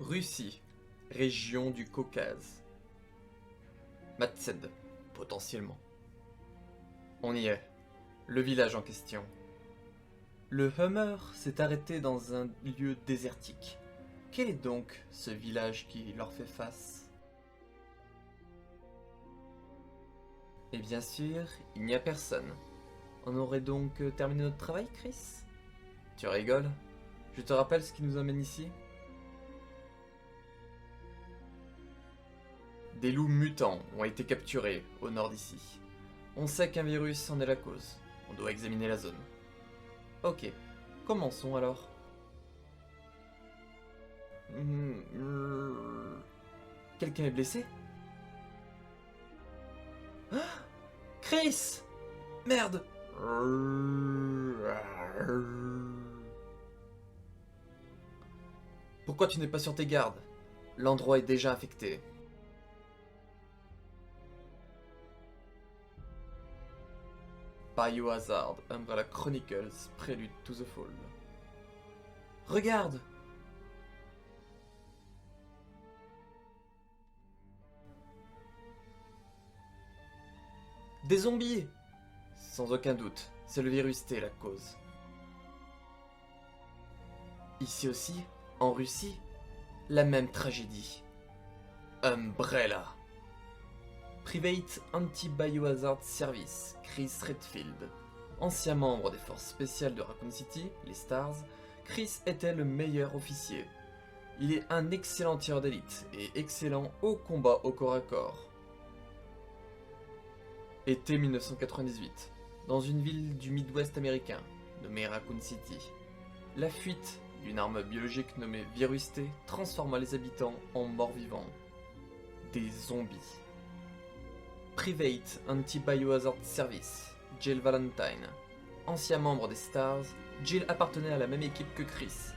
Russie, région du Caucase. Matsed, potentiellement. On y est. Le village en question. Le Hummer s'est arrêté dans un lieu désertique. Quel est donc ce village qui leur fait face? Et bien sûr, il n'y a personne. On aurait donc terminé notre travail, Chris? Tu rigoles? Je te rappelle ce qui nous emmène ici? Des loups mutants ont été capturés au nord d'ici. On sait qu'un virus en est la cause. On doit examiner la zone. Ok, commençons alors. Quelqu'un est blessé? Ah, Chris! Merde! Pourquoi tu n'es pas sur tes gardes? L'endroit est déjà infecté. Biohazard, Umbrella Chronicles, Prélude to the Fall. Regarde! Des zombies! Sans aucun doute, c'est le virus T la cause. Ici aussi, en Russie, la même tragédie. Umbrella. Private Anti-Biohazard Service, Chris Redfield. Ancien membre des forces spéciales de Raccoon City, les Stars, Chris était le meilleur officier. Il est un excellent tireur d'élite et excellent au combat au corps à corps. Été 1998, dans une ville du Midwest américain, nommée Raccoon City. La fuite d'une arme biologique nommée Virus T transforma les habitants en morts-vivants. Des zombies. Private Anti-Biohazard Service, Jill Valentine. Ancien membre des Stars, Jill appartenait à la même équipe que Chris.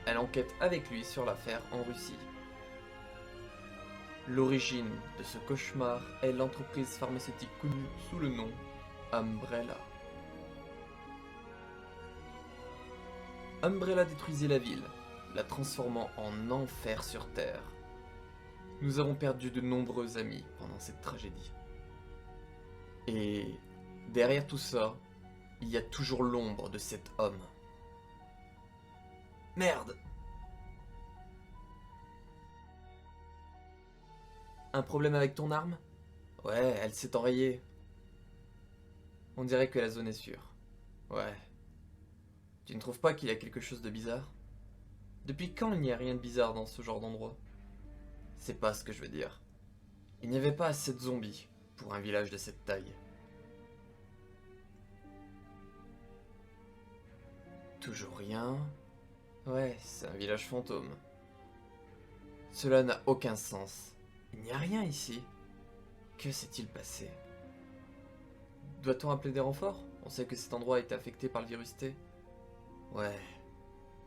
Elle enquête avec lui sur l'affaire en Russie. L'origine de ce cauchemar est l'entreprise pharmaceutique connue sous le nom Umbrella. Umbrella détruisit la ville, la transformant en enfer sur Terre. Nous avons perdu de nombreux amis pendant cette tragédie. Et derrière tout ça, il y a toujours l'ombre de cet homme. Merde! Un problème avec ton arme? Ouais, elle s'est enrayée. On dirait que la zone est sûre. Ouais. Tu ne trouves pas qu'il y a quelque chose de bizarre? Depuis quand il n'y a rien de bizarre dans ce genre d'endroit? C'est pas ce que je veux dire. Il n'y avait pas assez de zombies pour un village de cette taille. Toujours rien. Ouais, c'est un village fantôme. Cela n'a aucun sens. Il n'y a rien ici. Que s'est-il passé? Doit-on appeler des renforts? On sait que cet endroit a été affecté par le virus T. Ouais,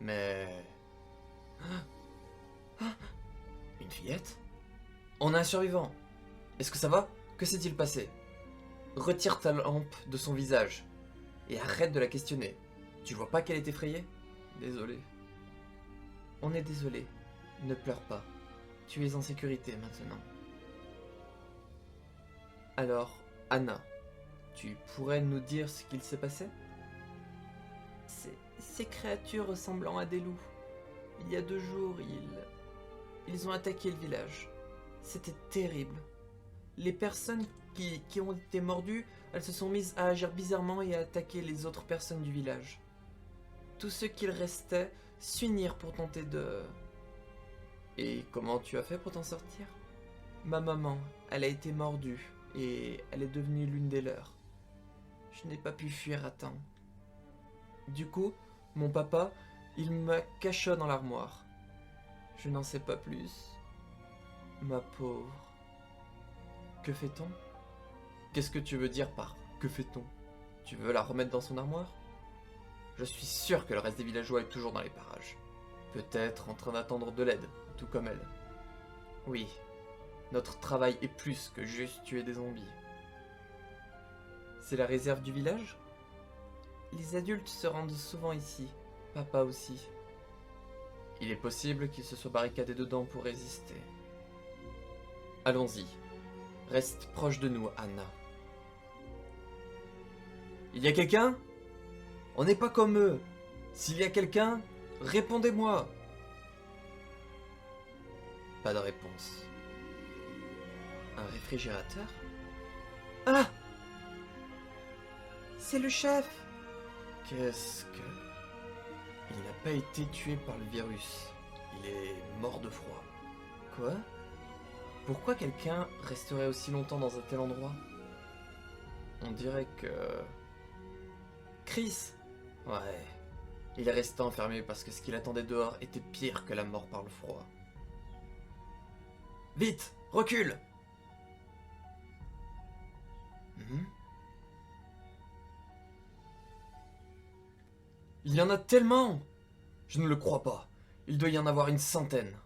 mais... Une fillette? On a un survivant. Est-ce que ça va? Que s'est-il passé? Retire ta lampe de son visage. Et arrête de la questionner. Tu vois pas qu'elle est effrayée? Désolé. On est désolé. Ne pleure pas. Tu es en sécurité maintenant. Alors, Anna, tu pourrais nous dire ce qu'il s'est passé? Ces créatures ressemblant à des loups. Il y a 2 jours, ils ont attaqué le village. C'était terrible. Les personnes qui ont été mordues, elles se sont mises à agir bizarrement et à attaquer les autres personnes du village. Tous ceux qu'il restait s'unirent pour tenter de... Et comment tu as fait pour t'en sortir? Ma maman, elle a été mordue et elle est devenue l'une des leurs. Je n'ai pas pu fuir à temps. Du coup, mon papa, il me cacha dans l'armoire. Je n'en sais pas plus. Ma pauvre. Que fait-on? Qu'est-ce que tu veux dire par que fait-on? Tu veux la remettre dans son armoire? Je suis sûr que le reste des villageois est toujours dans les parages. Peut-être en train d'attendre de l'aide, tout comme elle. Oui, notre travail est plus que juste tuer des zombies. C'est la réserve du village? Les adultes se rendent souvent ici, papa aussi. Il est possible qu'il se soit barricadé dedans pour résister. Allons-y. Reste proche de nous, Anna. Il y a quelqu'un? On n'est pas comme eux. S'il y a quelqu'un, répondez-moi. Pas de réponse. Un réfrigérateur? Ah! C'est le chef! Qu'est-ce que... Il n'a pas été tué par le virus. Il est mort de froid. Quoi? Pourquoi quelqu'un resterait aussi longtemps dans un tel endroit? On dirait que... Chris! Ouais. Il est resté enfermé parce que ce qu'il attendait dehors était pire que la mort par le froid. Vite! Recule! Il y en a tellement! Je ne le crois pas. Il doit y en avoir une centaine.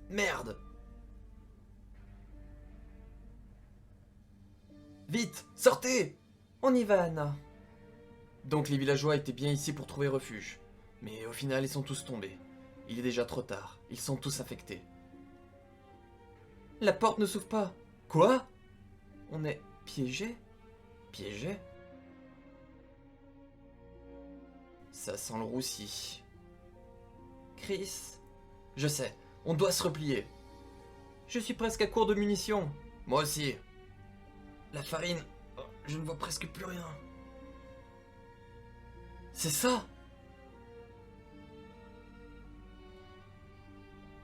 Merde! Vite! Sortez! On y va, Anna. Donc les villageois étaient bien ici pour trouver refuge. Mais au final, ils sont tous tombés. Il est déjà trop tard. Ils sont tous infectés. La porte ne s'ouvre pas. Quoi? On est piégés? Piégés? Ça sent le roussi. Chris? Je sais, on doit se replier. Je suis presque à court de munitions. Moi aussi. La farine, oh, je ne vois presque plus rien. C'est ça?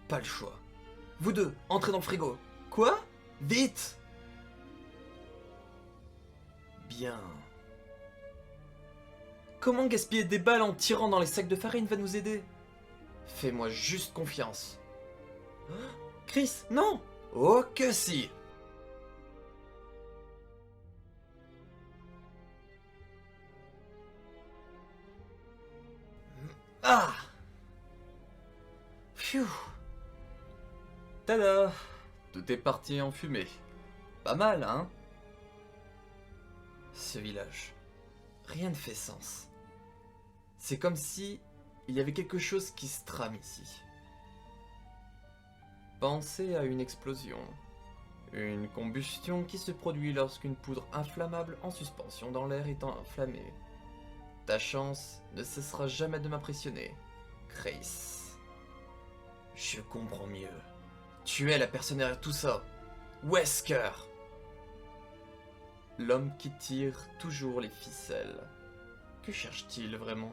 Pas le choix. Vous deux, entrez dans le frigo. Quoi? Vite! Bien. Comment gaspiller des balles en tirant dans les sacs de farine va nous aider? Fais-moi juste confiance. Chris, non! Oh que si! Ah! Phew! Tada! Tout est parti en fumée. Pas mal, hein? Ce village. Rien ne fait sens. C'est comme si il y avait quelque chose qui se trame ici. Pensez à une explosion. Une combustion qui se produit lorsqu'une poudre inflammable en suspension dans l'air est enflammée. Ta chance ne cessera jamais de m'impressionner, Chris. Je comprends mieux. Tu es la personne derrière tout ça. Wesker. L'homme qui tire toujours les ficelles. Que cherche-t-il vraiment ?